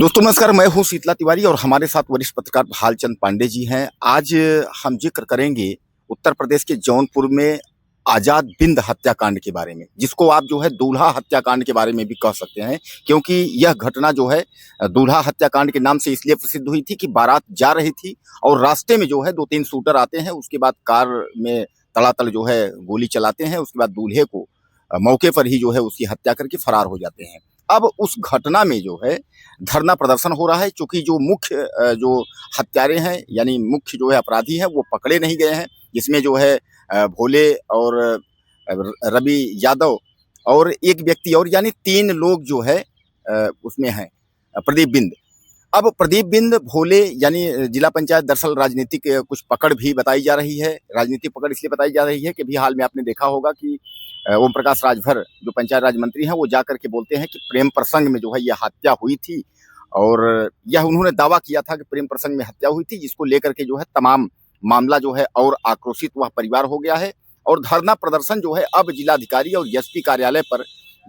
दोस्तों नमस्कार, मैं हूँ शीतला तिवारी और हमारे साथ वरिष्ठ पत्रकार भालचंद पांडे जी हैं। आज हम जिक्र करेंगे उत्तर प्रदेश के जौनपुर में आजाद बिंद हत्याकांड के बारे में, जिसको आप जो है दूल्हा हत्याकांड के बारे में भी कह सकते हैं, क्योंकि यह घटना जो है दूल्हा हत्याकांड के नाम से इसलिए प्रसिद्ध हुई थी कि बारात जा रही थी और रास्ते में जो है 2-3 शूटर आते हैं, उसके बाद कार में तड़ातड़ जो है गोली चलाते हैं, उसके बाद दूल्हे को मौके पर ही जो है उसकी हत्या करके फरार हो जाते हैं। अब उस घटना में जो है धरना प्रदर्शन हो रहा है, चूँकि जो मुख्य जो हत्यारे हैं यानी मुख्य जो है अपराधी हैं वो पकड़े नहीं गए हैं। जिसमें जो है भोले और रवि यादव और एक व्यक्ति और यानी 3 लोग जो है उसमें हैं, प्रदीप बिंद। अब प्रदीप बिंद, भोले यानी जिला पंचायत दरअसल राजनीतिक कुछ पकड़ भी बताई जा रही है। राजनीतिक पकड़ इसलिए बताई जा रही है कि अभी हाल में आपने देखा होगा कि ओम प्रकाश राजभर जो पंचायत राज मंत्री हैं वो जाकर के बोलते हैं कि प्रेम प्रसंग में जो है यह हत्या हुई थी और यह उन्होंने दावा किया था कि प्रेम प्रसंग में हत्या हुई थी, जिसको लेकर के जो है तमाम मामला जो है और आक्रोशित वह परिवार हो गया है। और धरना प्रदर्शन जो है अब जिलाधिकारी और एसपी कार्यालय पर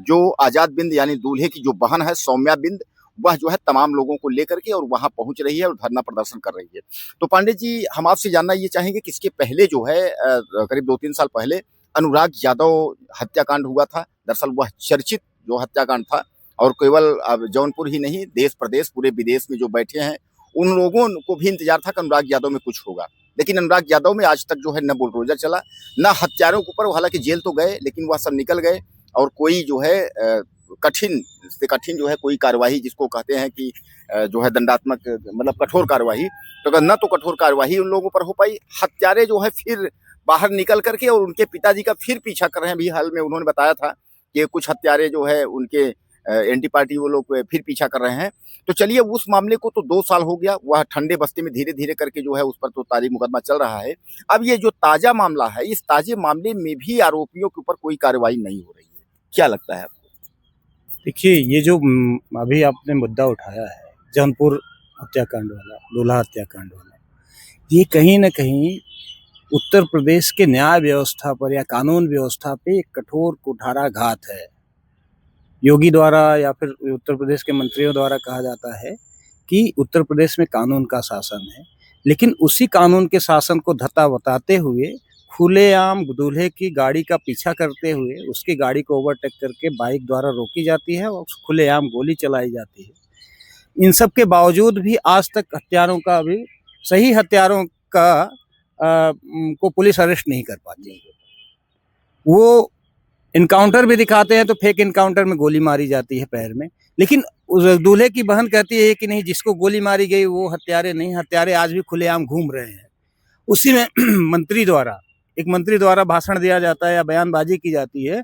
जो आजाद बिंद यानी दूल्हे की जो बहन है सौम्या बिंद, वह जो है तमाम लोगों को लेकर के और वहां पहुंच रही है और धरना प्रदर्शन कर रही है। तो पांडे जी, हम आपसे जानना ये चाहेंगे कि इसके पहले जो है करीब 2-3 साल पहले अनुराग यादव हत्याकांड हुआ था। दरअसल वह चर्चित जो हत्याकांड था और केवल अब जौनपुर ही नहीं, देश प्रदेश पूरे विदेश में जो बैठे हैं उन लोगों को भी इंतजार था कि अनुराग यादव में कुछ होगा, लेकिन अनुराग यादव में आज तक जो है न बुलडोजर चला न हत्यारों के ऊपर। हालांकि जेल तो गए लेकिन वह सब निकल गए और कोई जो है कठिन से कठिन जो है कोई कार्यवाही जिसको कहते हैं कि जो है दंडात्मक मतलब कठोर कार्यवाही, तो न तो कठोर कार्यवाही उन लोगों पर हो पाई। हत्यारे जो है फिर बाहर निकल करके और उनके पिताजी का फिर पीछा कर रहे हैं। अभी हाल में उन्होंने बताया था कि कुछ हत्यारे जो है उनके एंटी पार्टी वो लोग फिर पीछा कर रहे हैं। तो चलिए, उस मामले को तो 2 साल हो गया, वह ठंडे बस्ते में धीरे धीरे करके जो है उस पर तो तारीख मुकदमा चल रहा है। अब ये जो ताजा मामला है, इस ताजे मामले में भी आरोपियों के ऊपर कोई कार्रवाई नहीं हो रही है, क्या लगता है आपको? देखिए, ये जो अभी आपने मुद्दा उठाया है जौनपुर हत्याकांड वाला, दूल्हा हत्याकांड वाला, ये कहीं न कहीं उत्तर प्रदेश के न्याय व्यवस्था पर या कानून व्यवस्था पे एक कठोर कुठाराघात है। योगी द्वारा या फिर उत्तर प्रदेश के मंत्रियों द्वारा कहा जाता है कि उत्तर प्रदेश में कानून का शासन है, लेकिन उसी कानून के शासन को धत्ता बताते हुए खुलेआम दूल्हे की गाड़ी का पीछा करते हुए उसकी गाड़ी को ओवरटेक करके बाइक द्वारा रोकी जाती है और खुलेआम गोली चलाई जाती है। इन सब के बावजूद भी आज तक हत्यारों का अभी सही हत्यारों का को पुलिस अरेस्ट नहीं कर पाती है। वो इनकाउंटर भी दिखाते हैं तो फेक इनकाउंटर में गोली मारी जाती है पैर में, लेकिन उस दूल्हे की बहन कहती है कि नहीं, जिसको गोली मारी गई वो हत्यारे नहीं, हत्यारे आज भी खुलेआम घूम रहे हैं। उसी में एक मंत्री द्वारा भाषण दिया जाता है या बयानबाजी की जाती है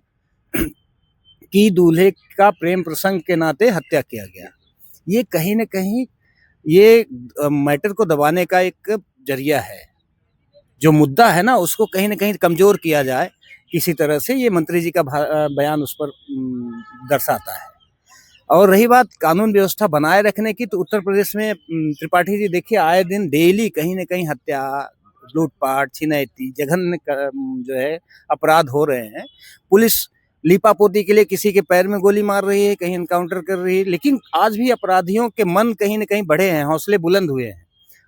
कि दूल्हे का प्रेम प्रसंग के नाते हत्या किया गया। ये कहीं न कहीं ये मैटर को दबाने का एक जरिया है। जो मुद्दा है ना उसको कहीं न कहीं कमजोर किया जाए किसी तरह से, ये मंत्री जी का बयान उस पर दर्शाता है। और रही बात कानून व्यवस्था बनाए रखने की, तो उत्तर प्रदेश में त्रिपाठी जी देखिए, आए दिन डेली कहीं न कहीं हत्या, लूटपाट, छिनैती, जघन्य जो है अपराध हो रहे हैं। पुलिस लीपापोती के लिए किसी के पैर में गोली मार रही है, कहीं एनकाउंटर कर रही है, लेकिन आज भी अपराधियों के मन कहीं न कहीं बढ़े हैं, हौसले बुलंद हुए हैं।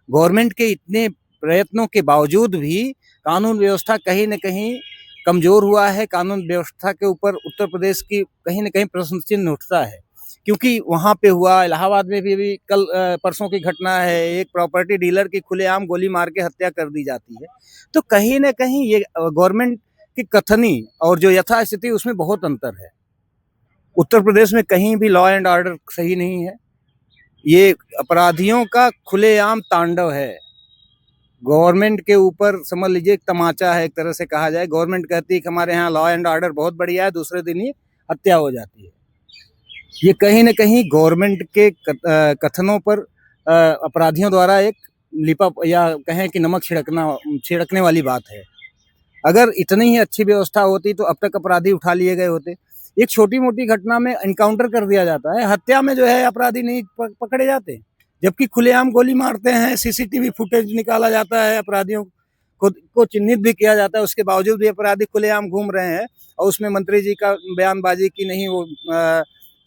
गवर्नमेंट के इतने प्रयत्नों के बावजूद भी कानून व्यवस्था कहीं न कहीं कमजोर हुआ है। कानून व्यवस्था के ऊपर उत्तर प्रदेश की कहीं न कहीं प्रश्न चिन्ह उठता है, क्योंकि वहाँ पे हुआ, इलाहाबाद में भी कल परसों की घटना है, एक प्रॉपर्टी डीलर की खुलेआम गोली मार के हत्या कर दी जाती है। तो कहीं न कहीं ये गवर्नमेंट की कथनी और जो यथास्थिति उसमें बहुत अंतर है। उत्तर प्रदेश में कहीं भी लॉ एंड ऑर्डर सही नहीं है, ये अपराधियों का खुलेआम तांडव है। गवर्नमेंट के ऊपर समझ लीजिए एक तमाचा है, एक तरह से कहा जाए। गवर्नमेंट कहती है कि हमारे यहाँ लॉ एंड ऑर्डर बहुत बढ़िया है, दूसरे दिन ही हत्या हो जाती है। ये कहीं न कहीं गवर्नमेंट के कथनों पर अपराधियों द्वारा एक लिपा या कहें कि नमक छिड़कने वाली बात है। अगर इतनी ही अच्छी व्यवस्था होती तो अब तक अपराधी उठा लिए गए होते। एक छोटी-मोटी घटना में एनकाउंटर कर दिया जाता है, हत्या में जो है अपराधी नहीं पकड़े जाते, जबकि खुलेआम गोली मारते हैं, सीसीटीवी फुटेज निकाला जाता है, अपराधियों को चिन्हित भी किया जाता है, उसके बावजूद भी अपराधी खुलेआम घूम रहे हैं। और उसमें मंत्री जी का बयानबाजी की नहीं, वो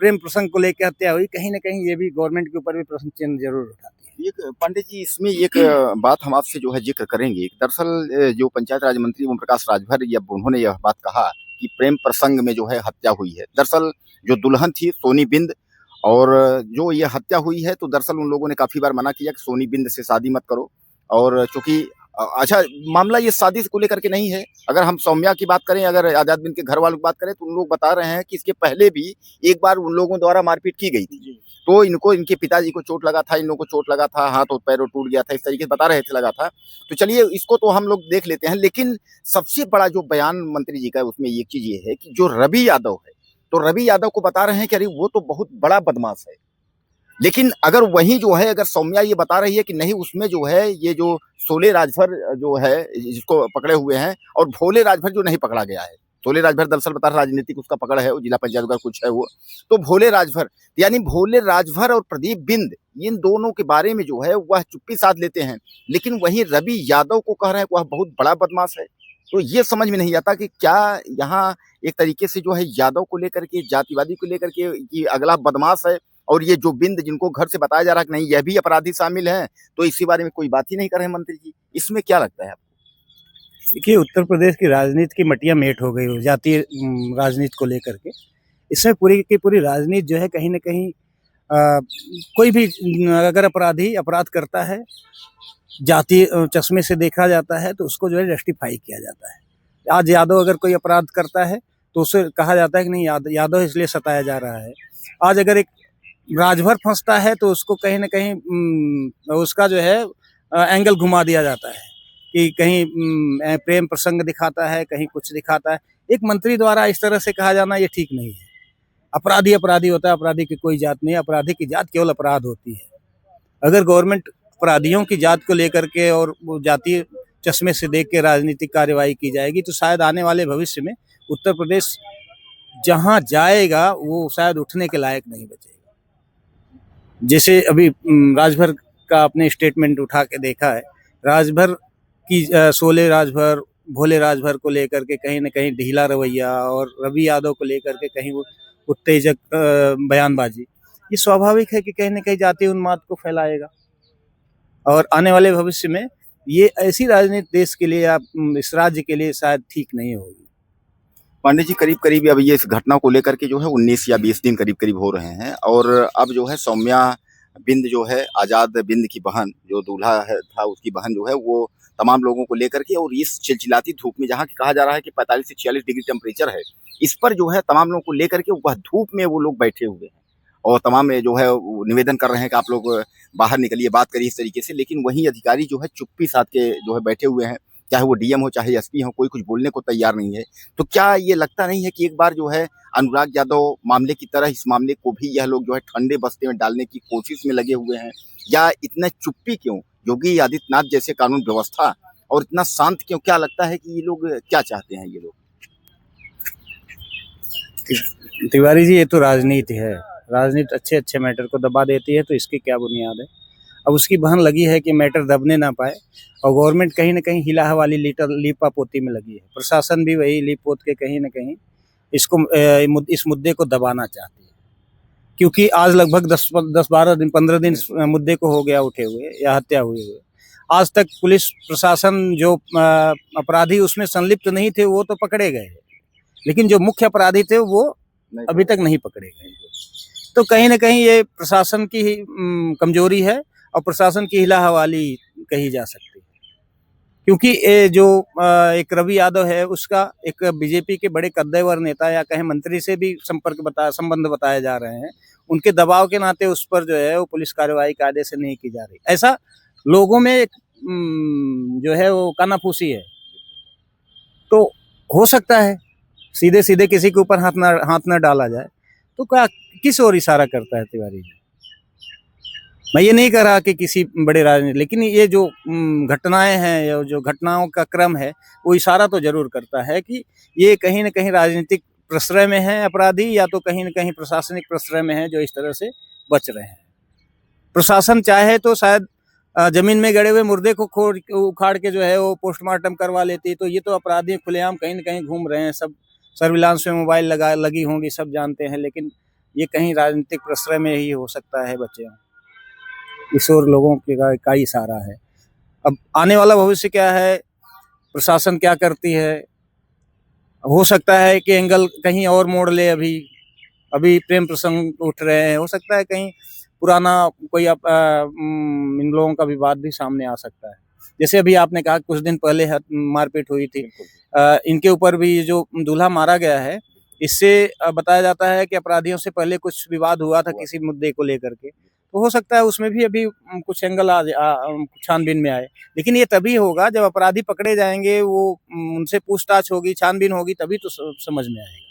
प्रेम प्रसंग को लेकर हत्या हुई, कहीं ना कहीं ये भी गवर्नमेंट के ऊपर भी प्रश्न चिन्ह जरूर उठाती है। एक पांडे जी, इसमें एक बात हम आपसे जो है जिक्र करेंगे। दरअसल जो पंचायत राज मंत्री ओम प्रकाश राजभर जब उन्होंने यह बात कहा कि प्रेम प्रसंग में जो है हत्या हुई है, दरअसल जो दुल्हन थी सोनी बिंद, और जो ये हत्या हुई है, तो दरअसल उन लोगों ने काफी बार मना किया कि सोनी बिंद से शादी मत करो। और चूंकि अच्छा, मामला ये शादी को लेकर के नहीं है। अगर हम सौम्या की बात करें, अगर आजाद बिंद के घर वालों की बात करें, तो उन लोग बता रहे हैं कि इसके पहले भी एक बार उन लोगों द्वारा मारपीट की गई थी। तो इनको, इनके पिताजी को चोट लगा था, इन लोगों को चोट लगा था, हाथ और पैर टूट गया था, इस तरीके से बता रहे थे, लगा था। तो चलिए, इसको तो हम लोग देख लेते हैं। लेकिन सबसे बड़ा जो बयान मंत्री जी का है, उसमें एक चीज ये है कि जो रवि यादव है, तो रवि यादव को बता रहे हैं कि अरे वो तो बहुत बड़ा बदमाश है। लेकिन अगर वही जो है, अगर सौम्या ये बता रही है कि नहीं, उसमें जो है ये जो शोले राजभर जो है जिसको पकड़े हुए हैं, और भोले राजभर जो नहीं पकड़ा गया है। शोले राजभर दरअसल बता रहे राजनीतिक उसका पकड़ है, वो जिला पंचायत का कुछ है वो। तो भोले राजभर, यानी भोले राजभर और प्रदीप बिंद, इन दोनों के बारे में जो है वह चुप्पी साध लेते हैं। लेकिन वही रवि यादव को कह रहे हैं वह बहुत बड़ा बदमाश है। तो ये समझ में नहीं आता कि क्या यहाँ एक तरीके से जो है यादव को लेकर के, जातिवादी को लेकर के, ये अगला बदमाश है, और ये जो बिंद जिनको घर से बताया जा रहा है कि नहीं यह भी अपराधी शामिल हैं, तो इसी बारे में कोई बात ही नहीं कर रहे हैं मंत्री जी। इसमें क्या लगता है आपको? देखिए, उत्तर प्रदेश की राजनीति की मटिया मेट हो गई हो जातीय राजनीति को लेकर के। इसमें पूरी की पूरी राजनीति जो है कहीं ना कहीं कोई भी अगर अपराधी अपराध करता है, जातीय चश्मे से देखा जाता है, तो उसको जो है जस्टिफाई किया जाता है। आज यादव अगर कोई अपराध करता है तो उसे कहा जाता है कि नहीं, यादव इसलिए सताया जा रहा है। आज अगर एक राजभर फंसता है तो उसको कहीं ना कहीं उसका जो है एंगल घुमा दिया जाता है कि कहीं प्रेम प्रसंग दिखाता है, कहीं कुछ दिखाता है। एक मंत्री द्वारा इस तरह से कहा जाना ये ठीक नहीं है। अपराधी अपराधी होता है, अपराधी की कोई जात नहीं है, अपराधी की जात केवल अपराध होती है। अगर गवर्नमेंट अपराधियों की जात को लेकर के और जातीय चश्मे से देख के राजनीतिक कार्यवाही की जाएगी, तो शायद आने वाले भविष्य में उत्तर प्रदेश जहां जाएगा वो शायद उठने के लायक नहीं बचेगा। जैसे अभी राजभर का अपने स्टेटमेंट उठा के देखा है, राजभर की शोले राजभर, भोले राजभर को लेकर के कहीं ना कहीं ढीला रवैया, और रवि यादव को लेकर के कहीं उत्तेजक बयानबाजी, ये स्वाभाविक है कि कहीं ना कहीं जातीय उन्माद को फैलाएगा। और आने वाले भविष्य में ये ऐसी राजनीति देश के लिए या इस राज्य के लिए शायद ठीक नहीं होगी। पांडे जी, करीब करीब अब ये इस घटना को लेकर के जो है 19 या 20 दिन करीब करीब हो रहे हैं, और अब जो है सौम्या बिंद जो है, आजाद बिंद की बहन, जो दूल्हा है था उसकी बहन जो है, वो तमाम लोगों को लेकर के, और इस चिलचिलाती धूप में, जहाँ कहा जा रहा है कि 45 से 46 डिग्री टेम्परेचर है, इस पर जो है तमाम लोगों को लेकर के वह धूप में वो लोग बैठे हुए हैं, और तमाम जो है निवेदन कर रहे हैं कि आप लोग बाहर निकलिए, बात करिए इस तरीके से। लेकिन वही अधिकारी जो है चुप्पी साध के जो है बैठे हुए हैं, चाहे वो डीएम हो, चाहे एसपी हो, कोई कुछ बोलने को तैयार नहीं है। तो क्या ये लगता नहीं है कि एक बार जो है अनुराग यादव मामले की तरह इस मामले को भी यह लोग जो है ठंडे बस्ते में डालने की कोशिश में लगे हुए हैं? या इतना चुप्पी क्यों? योगी आदित्यनाथ जैसे कानून व्यवस्था, और इतना शांत क्यों? क्या लगता है कि ये लोग क्या चाहते हैं ये लोग? तिवारी जी, ये तो राजनीति है। राजनीति अच्छे अच्छे मैटर को दबा देती है, तो इसकी क्या बुनियाद है? अब उसकी बहन लगी है कि मैटर दबने ना पाए, और गवर्नमेंट कहीं ना कहीं हिला वाली लीपा पोती में लगी है। प्रशासन भी वही लीप पोत के कहीं ना कहीं इसको इस मुद्दे को दबाना चाहती है, क्योंकि आज लगभग 10-12 दिन 15 दिन मुद्दे को हो गया उठे हुए या हत्या हुए हुए। आज तक पुलिस प्रशासन जो अपराधी उसमें संलिप्त नहीं थे वो तो पकड़े गए, लेकिन जो मुख्य अपराधी थे वो अभी तक नहीं पकड़े गए। तो कहीं ना कहीं ये प्रशासन की ही कमजोरी है, और प्रशासन की हिला हवाली कही जा सकती है। क्योंकि ये जो एक रवि यादव है, उसका एक बीजेपी के बड़े कद्देवर नेता या कहे मंत्री से भी संबंध बताए जा रहे हैं। उनके दबाव के नाते उस पर जो है वो पुलिस कार्रवाई कायदे से नहीं की जा रही। ऐसा लोगों में एक जो है वो कानाफूसी है। तो हो सकता है सीधे सीधे किसी के ऊपर हाथ न डाला जाए, तो क्या किस ओर इशारा करता है तिवारी जी? मैं ये नहीं कह रहा कि किसी बड़े राजनीति, लेकिन ये जो घटनाएं हैं या जो घटनाओं का क्रम है, वो इशारा तो जरूर करता है कि ये कहीं ना कहीं राजनीतिक प्रश्रय में है अपराधी, या तो कहीं ना कहीं प्रशासनिक प्रश्रय में है जो इस तरह से बच रहे हैं। प्रशासन चाहे तो शायद जमीन में गड़े हुए मुर्दे को उखाड़ के जो है वो पोस्टमार्टम करवा लेती। तो ये तो अपराधी खुलेआम कहीं ना कहीं घूम रहे हैं, सब सर्विलांस में मोबाइल लगी होंगी, सब जानते हैं। लेकिन ये कहीं राजनीतिक प्रश्रय में ही हो सकता है बच्चे, इस ओर लोगों का इशारा है। अब आने वाला भविष्य क्या है, प्रशासन क्या करती है, हो सकता है कि एंगल कहीं और मोड़ ले। अभी प्रेम प्रसंग उठ रहे हैं, हो सकता है कहीं पुराना कोई इन लोगों का विवाद भी सामने आ सकता है। जैसे अभी आपने कहा कुछ दिन पहले मारपीट हुई थी, इनके ऊपर भी जो दूल्हा मारा गया है, इससे बताया जाता है कि अपराधियों से पहले कुछ विवाद हुआ था किसी मुद्दे को लेकर के, तो हो सकता है उसमें भी अभी कुछ एंगल छानबीन में आए। लेकिन ये तभी होगा जब अपराधी पकड़े जाएंगे, वो उनसे पूछताछ होगी, छानबीन होगी, तभी तो समझ में आएगा।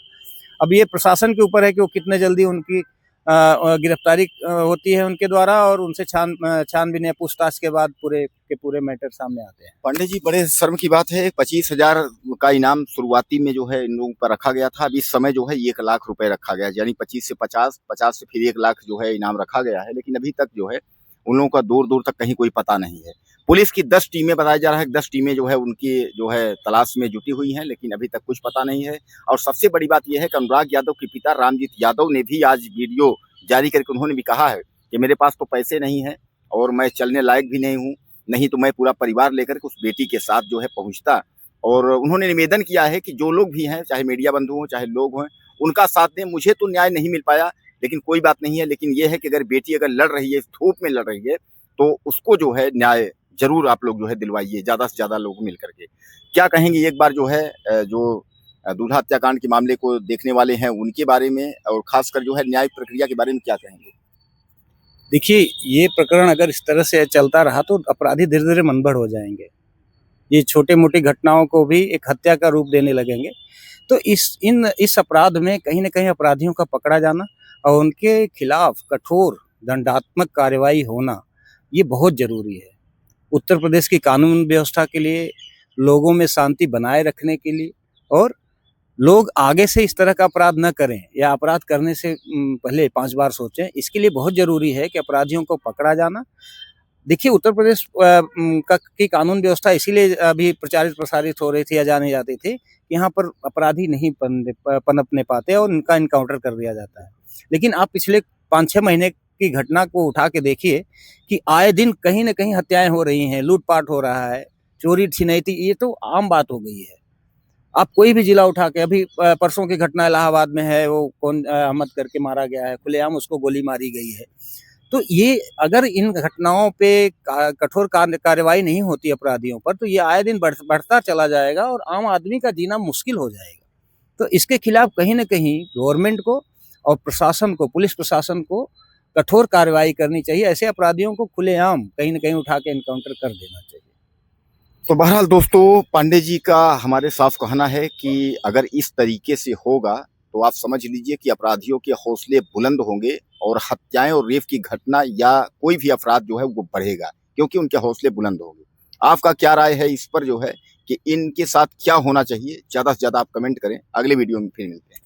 अब ये प्रशासन के ऊपर है कि वो कितने जल्दी उनकी गिरफ्तारी होती है उनके द्वारा, और उनसे छानबीन या पूछताछ के बाद पूरे मैटर सामने आते हैं। पांडे जी, बड़े शर्म की बात है, 25,000 का इनाम शुरुआती में जो है इन लोगों पर रखा गया था। अब इस समय जो है 1 लाख रुपए रखा गया, यानी 25 से 50, 50 से फिर 1 लाख जो है इनाम रखा गया है। लेकिन अभी तक जो है उन लोगों का दूर दूर तक कहीं कोई पता नहीं है। पुलिस की 10 टीमें, बताया जा रहा है 10 टीमें जो है उनकी जो है तलाश में जुटी हुई हैं, लेकिन अभी तक कुछ पता नहीं है। और सबसे बड़ी बात यह है कि अनुराग यादव के पिता रामजीत यादव ने भी आज वीडियो जारी करके उन्होंने भी कहा है कि मेरे पास तो पैसे नहीं है और मैं चलने लायक भी नहीं हूँ, नहीं तो मैं पूरा परिवार लेकर के उस बेटी के साथ जो है पहुंचता। और उन्होंने निवेदन किया है कि जो लोग भी हैं, चाहे मीडिया बंधु हों, चाहे लोग हों, उनका साथ दें। मुझे तो न्याय नहीं मिल पाया, लेकिन कोई बात नहीं है। लेकिन ये है कि अगर बेटी अगर लड़ रही है, धूप में लड़ रही है, तो उसको जो है न्याय जरूर आप लोग जो है दिलवाइए, ज्यादा से ज्यादा लोग मिल करके। क्या कहेंगे एक बार जो है जो दूल्हा हत्याकांड के मामले को देखने वाले हैं उनके बारे में, और खासकर जो है न्याय प्रक्रिया के बारे में क्या कहेंगे? देखिए, ये प्रकरण अगर इस तरह से चलता रहा तो अपराधी धीरे धीरे मनबढ़ हो जाएंगे। ये छोटे मोटी घटनाओं को भी एक हत्या का रूप देने लगेंगे। तो इस अपराध में कहीं न कहीं अपराधियों का पकड़ा जाना और उनके खिलाफ कठोर दंडात्मक कार्रवाई होना, ये बहुत जरूरी है। उत्तर प्रदेश की कानून व्यवस्था के लिए, लोगों में शांति बनाए रखने के लिए, और लोग आगे से इस तरह का अपराध न करें या अपराध करने से पहले 5 बार सोचें, इसके लिए बहुत जरूरी है कि अपराधियों को पकड़ा जाना। देखिए, उत्तर प्रदेश की कानून व्यवस्था इसीलिए अभी प्रचारित प्रसारित हो रही थी या जानी जाती थी, यहाँ पर अपराधी नहीं पनपने पाते और इनका इनकाउंटर कर दिया जाता है। लेकिन आप पिछले 5-6 महीने की घटना को उठा के देखिए कि आए दिन कहीं न कहीं हत्याएं हो रही हैं, लूटपाट हो रहा है, चोरी छिनैती, ये तो आम बात हो गई है। आप कोई भी जिला उठा के, अभी परसों की घटना इलाहाबाद में है, वो कौन अहमद करके मारा गया है, खुलेआम उसको गोली मारी गई है। तो ये अगर इन घटनाओं पे कठोर कार्रवाई नहीं होती अपराधियों पर, तो ये आए दिन बढ़ता चला जाएगा और आम आदमी का जीना मुश्किल हो जाएगा। तो इसके खिलाफ कहीं न कहीं गवर्नमेंट को और प्रशासन को, पुलिस प्रशासन को कठोर कार्रवाई करनी चाहिए। ऐसे अपराधियों को खुलेआम कहीं न कहीं उठा के एनकाउंटर कर देना चाहिए। तो बहरहाल दोस्तों, पांडे जी का हमारे साफ कहना है कि अगर इस तरीके से होगा तो आप समझ लीजिए कि अपराधियों के हौसले बुलंद होंगे और हत्याएं और रेप की घटना या कोई भी अपराध जो है वो बढ़ेगा, क्योंकि उनके हौसले बुलंद होंगे। आपका क्या राय है इस पर जो है कि इनके साथ क्या होना चाहिए? ज्यादा से ज्यादा आप कमेंट करें। अगले वीडियो में फिर मिलते हैं।